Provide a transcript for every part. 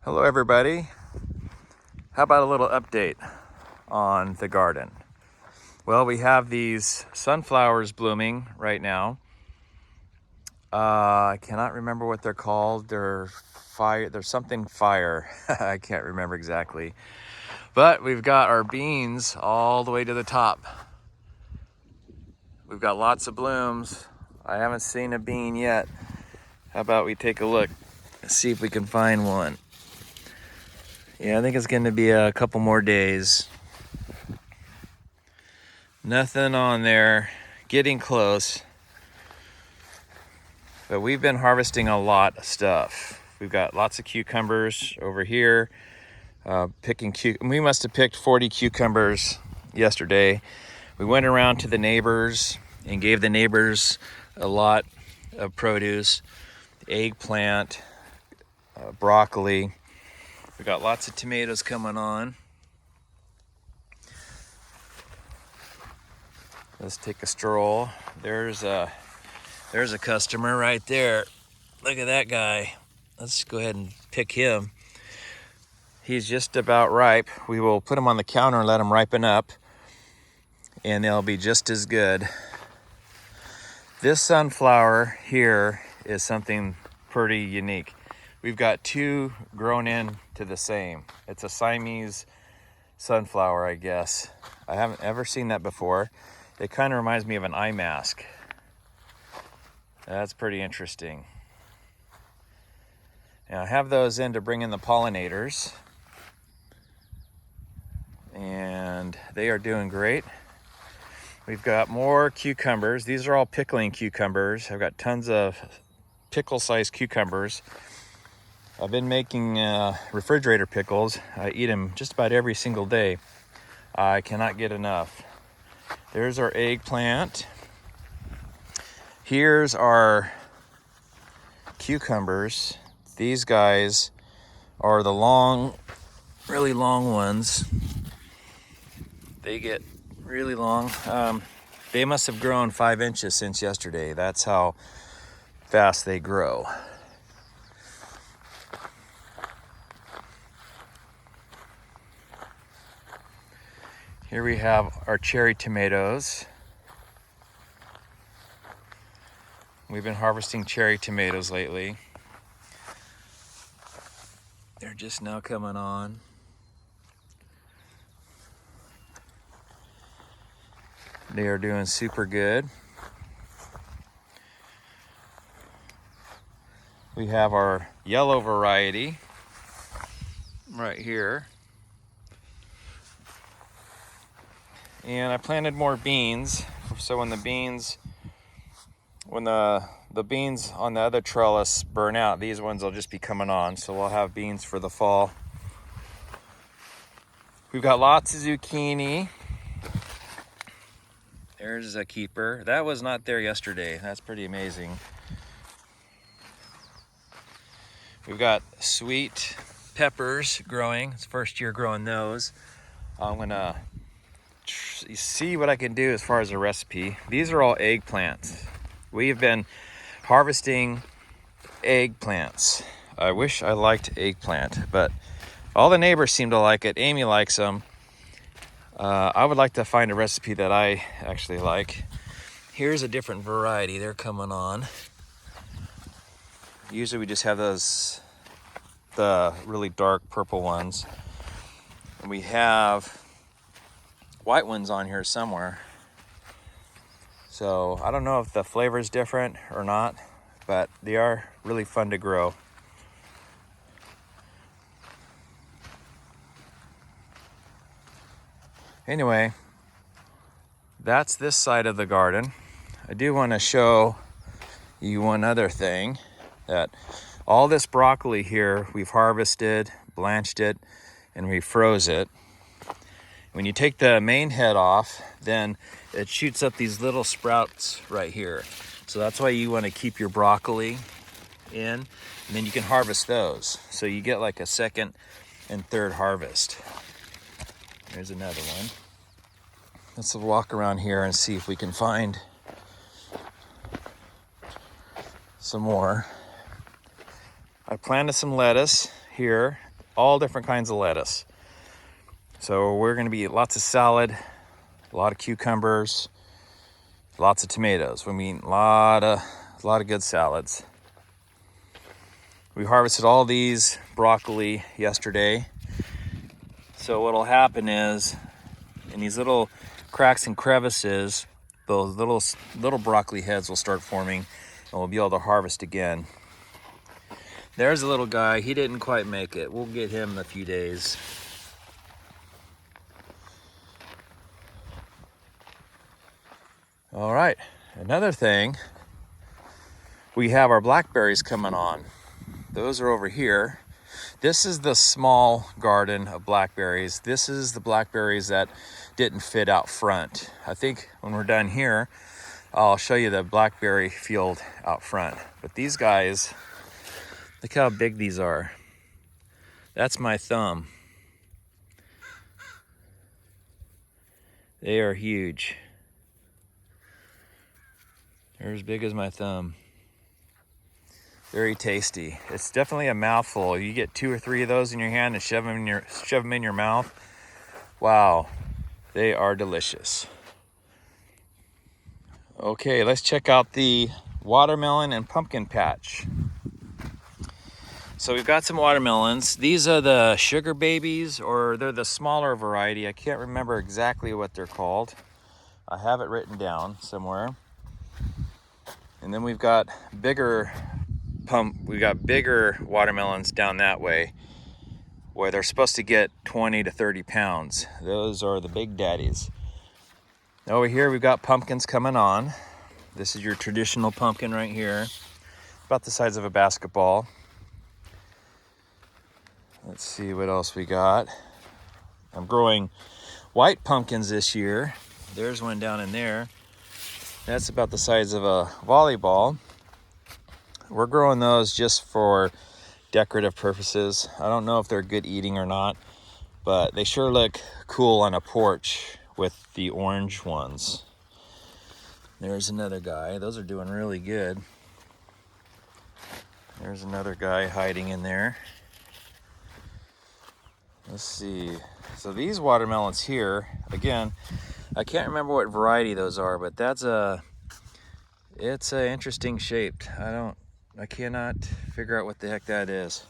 Hello everybody. How about a little update on the garden? Well, we have these sunflowers blooming right now. I cannot remember what they're called. They're something fire. I can't remember exactly. But we've got our beans all the way to the top. We've got lots of blooms. I haven't seen a bean yet. How about we take a look and see if we can find one? Yeah, I think it's going to be a couple more days. Nothing on there, getting close. But we've been harvesting a lot of stuff. We've got lots of cucumbers over here. We must have picked 40 cucumbers yesterday. We went around to the neighbors and gave the neighbors a lot of produce, eggplant, broccoli. We got lots of tomatoes coming on. Let's take a stroll. There's a customer right there. Look at that guy. Let's go ahead and pick him. He's just about ripe. We will put him on the counter and let him ripen up, and they'll be just as good. This sunflower here is something pretty unique. We've got two grown into the same. It's a Siamese sunflower, I guess. I haven't ever seen that before. It kind of reminds me of an eye mask. That's pretty interesting. Now I have those in to bring in the pollinators, and they are doing great. We've got more cucumbers. These are all pickling cucumbers. I've got tons of pickle-sized cucumbers. I've been making refrigerator pickles. I eat them just about every single day. I cannot get enough. There's our eggplant. Here's our cucumbers. These guys are the really long ones. They get really long. They must have grown 5 inches since yesterday. That's how fast they grow. Here we have our cherry tomatoes. We've been harvesting cherry tomatoes lately. They're just now coming on. They are doing super good. We have our yellow variety right here. And I planted more beans, so when the beans on the other trellis burn out, these ones will just be coming on, so we'll have beans for the fall. We've got lots of zucchini. There's a keeper. That was not there yesterday. That's pretty amazing. We've got sweet peppers growing. It's the first year growing those. I'm gonna see what I can do as far as a recipe. These are all eggplants. We've been harvesting eggplants. I wish I liked eggplant, but all the neighbors seem to like it. Amy likes them. I would like to find a recipe that I actually like. Here's a different variety. They're coming on. Usually we just have the really dark purple ones. And we have white ones on here somewhere. So I don't know if the flavor is different or not, but they are really fun to grow. Anyway, that's this side of the garden. I do want to show you one other thing, that all this broccoli here, we've harvested, blanched it, and we froze it. When you take the main head off, then it shoots up these little sprouts right here. So that's why you want to keep your broccoli in, and then you can harvest those. So you get like a second and third harvest. There's another one. Let's walk around here and see if we can find some more. I planted some lettuce here. all different kinds of lettuce. So we're going to be lots of salad, a lot of cucumbers, lots of tomatoes. We mean a lot of good salads. We harvested all these broccoli yesterday. So what'll happen is, in these little cracks and crevices, those little broccoli heads will start forming, and we'll be able to harvest again. There's a little guy. He didn't quite make it. We'll get him in a few days. All right, another thing, we have our blackberries coming on. Those are over here. This is the small garden of blackberries. This is the blackberries that didn't fit out front. I think when we're done here, I'll show you the blackberry field out front. But these guys, look how big these are. That's my thumb. They are huge. They're as big as my thumb. Very tasty. It's definitely a mouthful. You get 2 or 3 of those in your hand and shove them in your mouth. Wow, they are delicious. Okay, let's check out the watermelon and pumpkin patch. So we've got some watermelons. These are the sugar babies, or they're the smaller variety. I can't remember exactly what they're called. I have it written down somewhere. And then we've got bigger watermelons down that way, where they're supposed to get 20 to 30 pounds. Those are the big daddies. Over here we've got pumpkins coming on. This is your traditional pumpkin right here, about the size of a basketball. Let's see what else we got. I'm growing white pumpkins this year. There's one down in there. That's about the size of a volleyball. We're growing those just for decorative purposes. I don't know if they're good eating or not, but they sure look cool on a porch with the orange ones. There's another guy. Those are doing really good. There's another guy hiding in there. Let's see. So these watermelons here, again, I can't remember what variety those are, but it's a interesting shaped. I cannot figure out what the heck that is.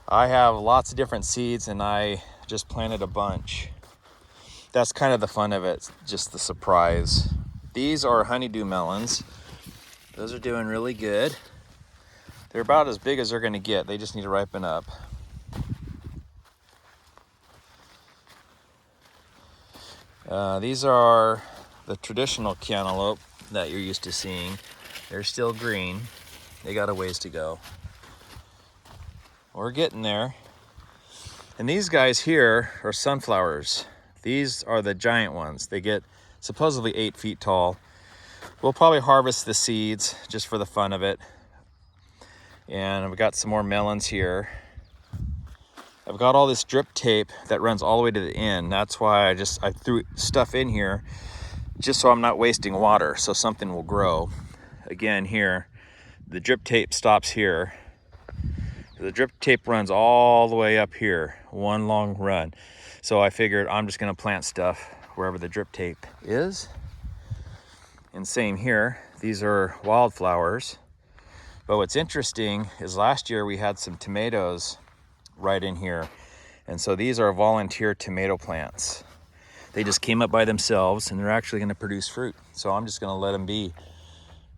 I have lots of different seeds and I just planted a bunch. That's kind of the fun of it, just the surprise. These are honeydew melons. Those are doing really good. They're about as big as they're gonna get. They just need to ripen up. These are the traditional cantaloupe that you're used to seeing. They're still green. They got a ways to go. We're getting there. And these guys here are sunflowers. These are the giant ones. They get supposedly 8 feet tall. We'll probably harvest the seeds just for the fun of it. And we got some more melons here. I've got all this drip tape that runs all the way to the end. That's why I threw stuff in here just so I'm not wasting water, so something will grow. Again, here, the drip tape stops here. The drip tape runs all the way up here, one long run. So I figured I'm just gonna plant stuff wherever the drip tape is. And same here, these are wildflowers. But what's interesting is last year we had some tomatoes right in here. And so these are volunteer tomato plants. They just came up by themselves and they're actually gonna produce fruit. So I'm just gonna let them be.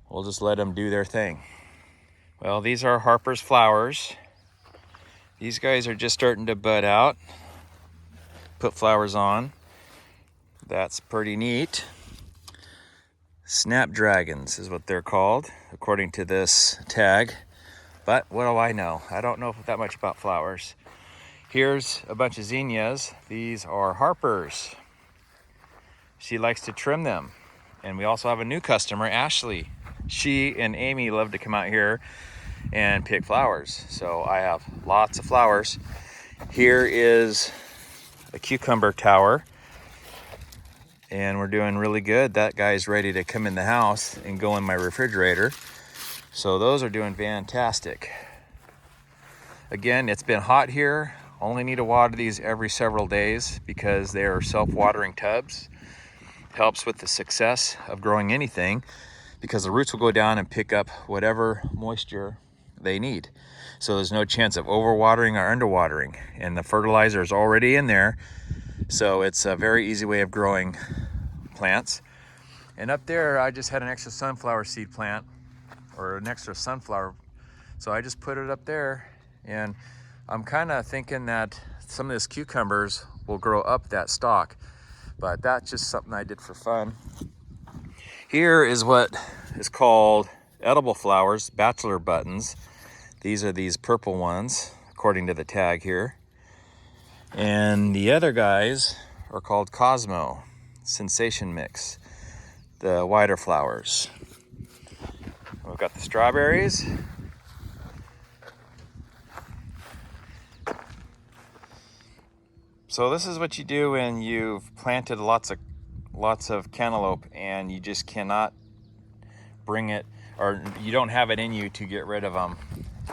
We'll just let them do their thing. Well, these are Harper's flowers. These guys are just starting to bud out, put flowers on. That's pretty neat. Snapdragons is what they're called, according to this tag. But what do I know? I don't know that much about flowers. Here's a bunch of zinnias. These are Harper's. She likes to trim them. And we also have a new customer, Ashley. She and Amy love to come out here and pick flowers. So I have lots of flowers. Here is a cucumber tower. And we're doing really good. That guy's ready to come in the house and go in my refrigerator. So those are doing fantastic. Again, it's been hot here. Only need to water these every several days because they are self-watering tubs. Helps with the success of growing anything because the roots will go down and pick up whatever moisture they need. So there's no chance of overwatering or underwatering, and the fertilizer is already in there. So it's a very easy way of growing plants. And up there, I just had an extra sunflower seed plant, or an extra sunflower. So I just put it up there, and I'm kind of thinking that some of these cucumbers will grow up that stalk, but that's just something I did for fun. Here is what is called edible flowers, bachelor buttons. These are these purple ones, according to the tag here. And the other guys are called Cosmo, Sensation Mix, the whiter flowers. We've got the strawberries. So this is what you do when you've planted lots of cantaloupe and you just cannot bring it, or you don't have it in you to get rid of them.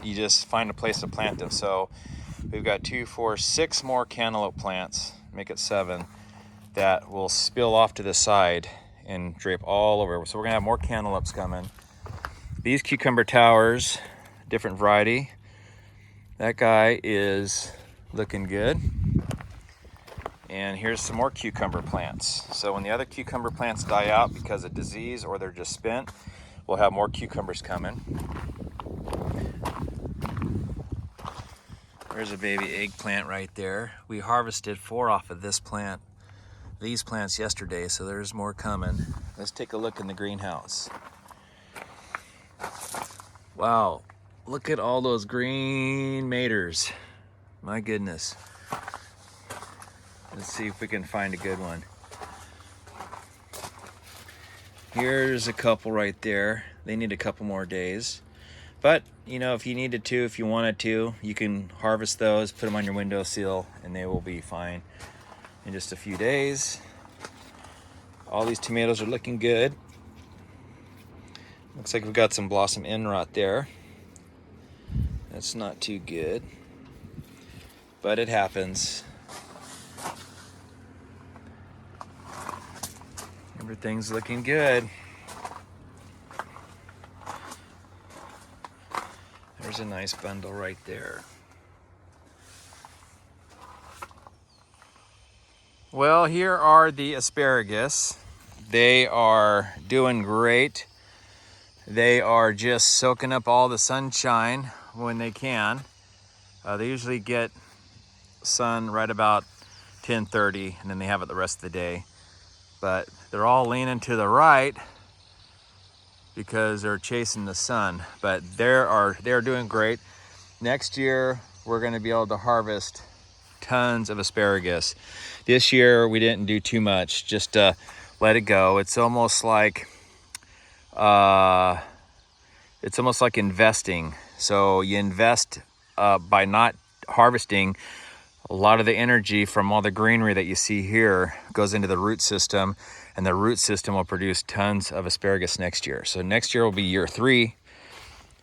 You just find a place to plant them. So we've got 2, 4, 6 more cantaloupe plants, make it 7, that will spill off to the side and drape all over. So we're gonna have more cantaloupes coming. These cucumber towers, different variety. That guy is looking good. And here's some more cucumber plants. So when the other cucumber plants die out because of disease or they're just spent, we'll have more cucumbers coming. There's a baby eggplant right there. We harvested 4 off of this plant, these plants yesterday, so there's more coming. Let's take a look in the greenhouse. Wow, look at all those green maters. My goodness. Let's see if we can find a good one. Here's a couple right there. They need a couple more days. But, you know, if you needed to, if you wanted to, you can harvest those, put them on your windowsill, and they will be fine in just a few days. All these tomatoes are looking good. Looks like we've got some blossom end rot there. That's not too good, but it happens. Everything's looking good. There's a nice bundle right there. Well, here are the asparagus. They are doing great. They are just soaking up all the sunshine when they can. They usually get sun right about 10:30, and then they have it the rest of the day. But they're all leaning to the right because they're chasing the sun. But they're doing great. Next year, we're going to be able to harvest tons of asparagus. This year, we didn't do too much, just let it go. It's almost like investing. So you invest by not harvesting. A lot of the energy from all the greenery that you see here goes into the root system, and the root system will produce tons of asparagus next year. So next year will be year 3.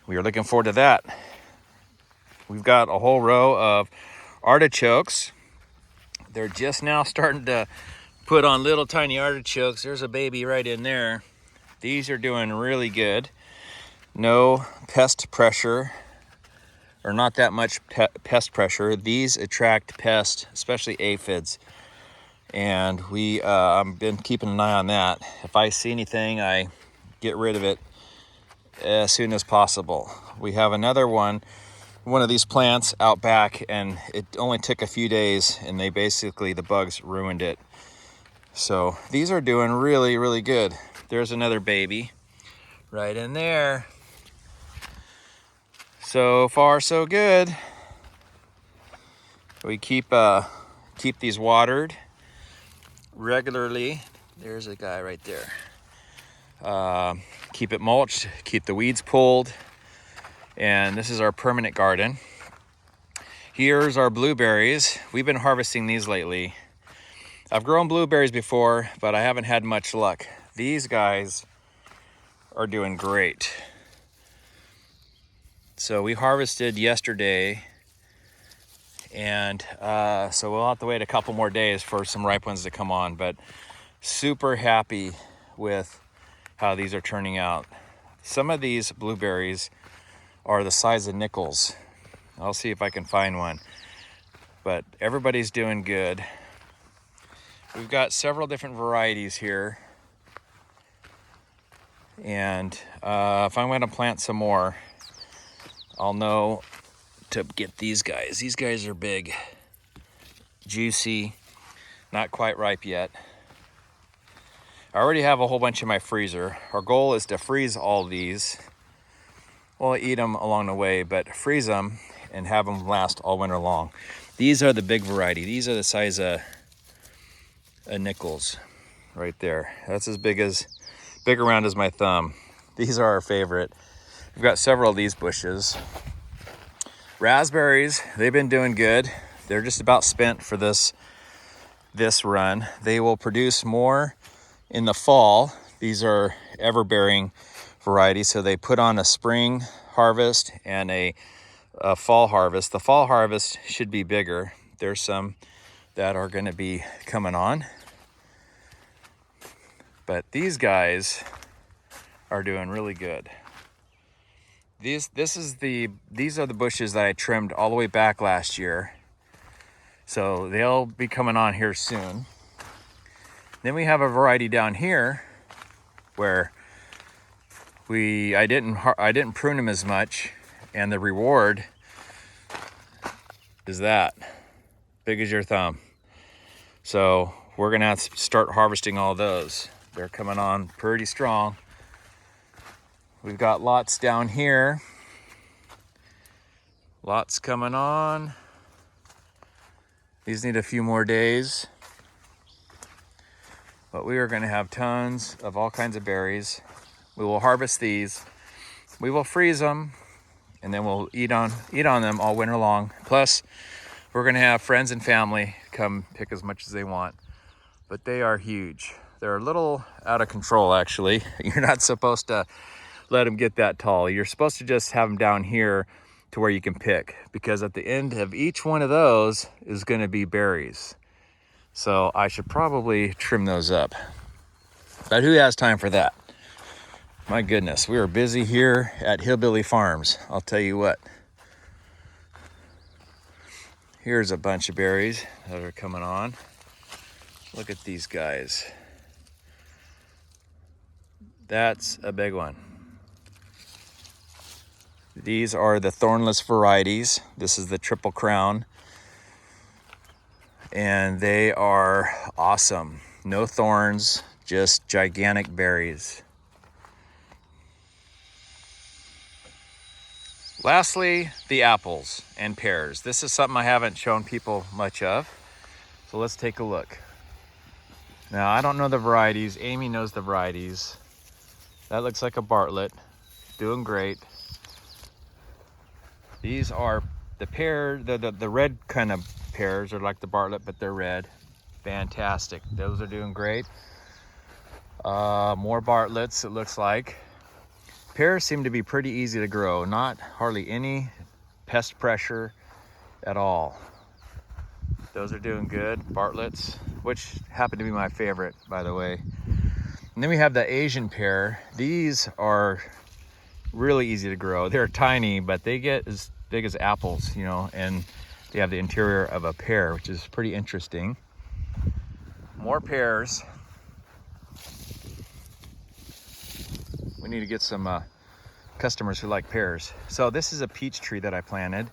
We are looking forward to that. We've got a whole row of artichokes. They're just now starting to put on little tiny artichokes. There's a baby right in there. These are doing really good. No pest pressure, or not that much pest pressure. These attract pests, especially aphids. And I've been keeping an eye on that. If I see anything, I get rid of it as soon as possible. We have another one of these plants out back, and it only took a few days, and the bugs ruined it. So these are doing really, really good. There's another baby right in there. So far, so good. We keep these watered regularly. There's a guy right there. Keep it mulched, keep the weeds pulled. And this is our permanent garden. Here's our blueberries. We've been harvesting these lately. I've grown blueberries before, but I haven't had much luck. These guys are doing great. So we harvested yesterday And so we'll have to wait a couple more days for some ripe ones to come on, but super happy with how these are turning out. Some of these blueberries are the size of nickels. I'll see if I can find one, but everybody's doing good. We've got several different varieties here, and if I'm going to plant some more, I'll know to get these guys. These guys are big, juicy, not quite ripe yet. I already have a whole bunch in my freezer. Our goal is to freeze all these. We'll eat them along the way, but freeze them and have them last all winter long. These are the big variety. These are the size of nickels right there. That's as big around as my thumb. These are our favorite. We've got several of these bushes. Raspberries, they've been doing good. They're just about spent for this run. They will produce more in the fall. These are ever-bearing varieties, so they put on a spring harvest and a fall harvest. The fall harvest should be bigger. There's some that are going to be coming on, but these guys are doing really good. These are the bushes that I trimmed all the way back last year, so they'll be coming on here soon. Then we have a variety down here where I didn't prune them as much, and the reward is that big as your thumb. So we're gonna have to start harvesting all those. They're coming on pretty strong. We've got lots down here. Lots coming on. These need a few more days. But we are gonna have tons of all kinds of berries. We will harvest these. We will freeze them, and then we'll eat on them all winter long. Plus, we're gonna have friends and family come pick as much as they want. But they are huge. They're a little out of control, actually. You're not supposed to let them get that tall. You're supposed to just have them down here to where you can pick, because at the end of each one of those is gonna be berries. So I should probably trim those up. But who has time for that? My goodness, we are busy here at Hillbilly Farms. I'll tell you what. Here's a bunch of berries that are coming on. Look at these guys. That's a big one. These are the thornless varieties. This is the Triple Crown. And they are awesome. No thorns, just gigantic berries. Lastly, the apples and pears. This is something I haven't shown people much of. So let's take a look. Now, I don't know the varieties. Amy knows the varieties. That looks like a Bartlett. Doing great. These are the pear, the red kind of pears are like the Bartlett, but they're red. Fantastic. Those are doing great. More Bartletts, it looks like. Pears seem to be pretty easy to grow. Not hardly any pest pressure at all. Those are doing good. Bartletts, which happen to be my favorite, by the way. And then we have the Asian pear. These are really easy to grow. They're tiny, but they get as big as apples, you know, and they have the interior of a pear, which is pretty interesting. More pears. We need to get some customers who like pears. So this is a peach tree that I planted.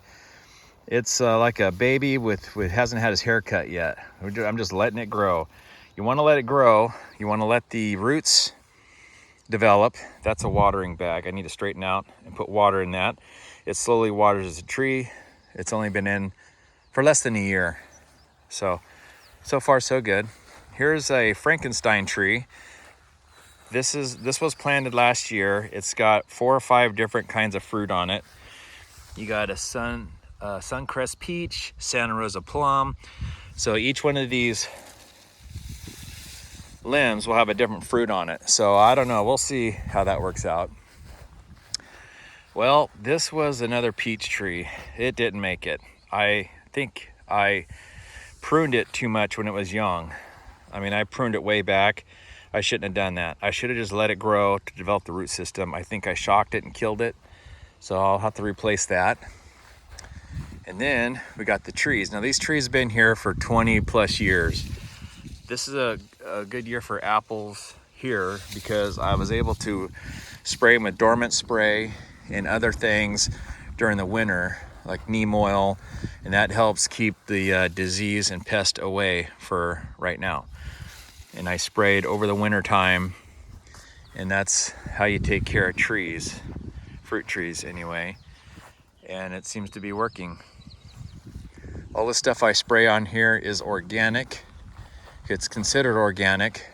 It's like a baby with hasn't had his hair cut yet. I'm just letting it grow. You want to let it grow. You want to let the roots develop. That's a watering bag. I need to straighten out and put water in that. It slowly waters as a tree. It's only been in for less than a year. So far so good. Here's a Frankenstein tree. This was planted last year. It's got 4 or 5 different kinds of fruit on it. You got a Suncrest peach, Santa Rosa plum. So each one of these limbs will have a different fruit on it. So I don't know, we'll see how that works out. Well, this was another peach tree. It didn't make it. I think I pruned it too much when it was young. I mean, I pruned it way back. I shouldn't have done that. I should have just let it grow to develop the root system. I think I shocked it and killed it. So I'll have to replace that. And then we got the trees. Now these trees have been here for 20 plus years. This is a good year for apples here because I was able to spray them with dormant spray and other things during the winter, like neem oil, and that helps keep the disease and pest away for right now. And I sprayed over the winter time, and that's how you take care of trees, fruit trees anyway, and it seems to be working. All the stuff I spray on here is organic. It's considered organic.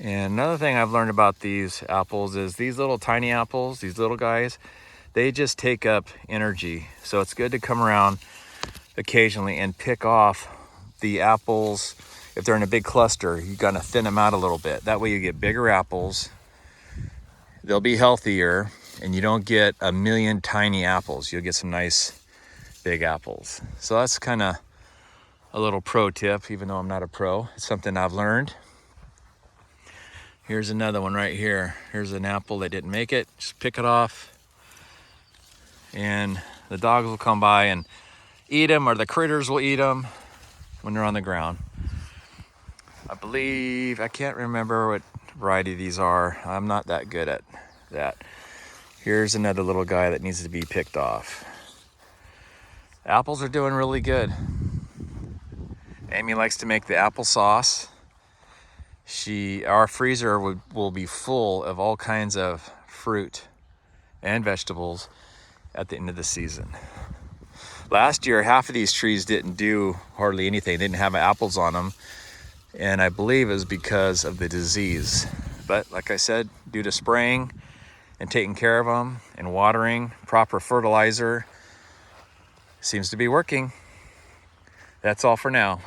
And another thing I've learned about these apples is these little tiny apples, these little guys, they just take up energy. So it's good to come around occasionally and pick off the apples. If they're in a big cluster, you gotta thin them out a little bit. That way you get bigger apples. They'll be healthier, and you don't get a million tiny apples. You'll get some nice big apples. So that's kind of a little pro tip, even though I'm not a pro. It's something I've learned. Here's another one right here. Here's an apple that didn't make it. Just pick it off, and the dogs will come by and eat them, or the critters will eat them when they're on the ground. I can't remember what variety these are. I'm not that good at that. Here's another little guy that needs to be picked off. Apples are doing really good. Amy likes to make the applesauce. Our freezer will be full of all kinds of fruit and vegetables at the end of the season. Last year, half of these trees didn't do hardly anything. They didn't have apples on them. And I believe it was because of the disease. But like I said, due to spraying and taking care of them and watering, proper fertilizer, seems to be working. That's all for now.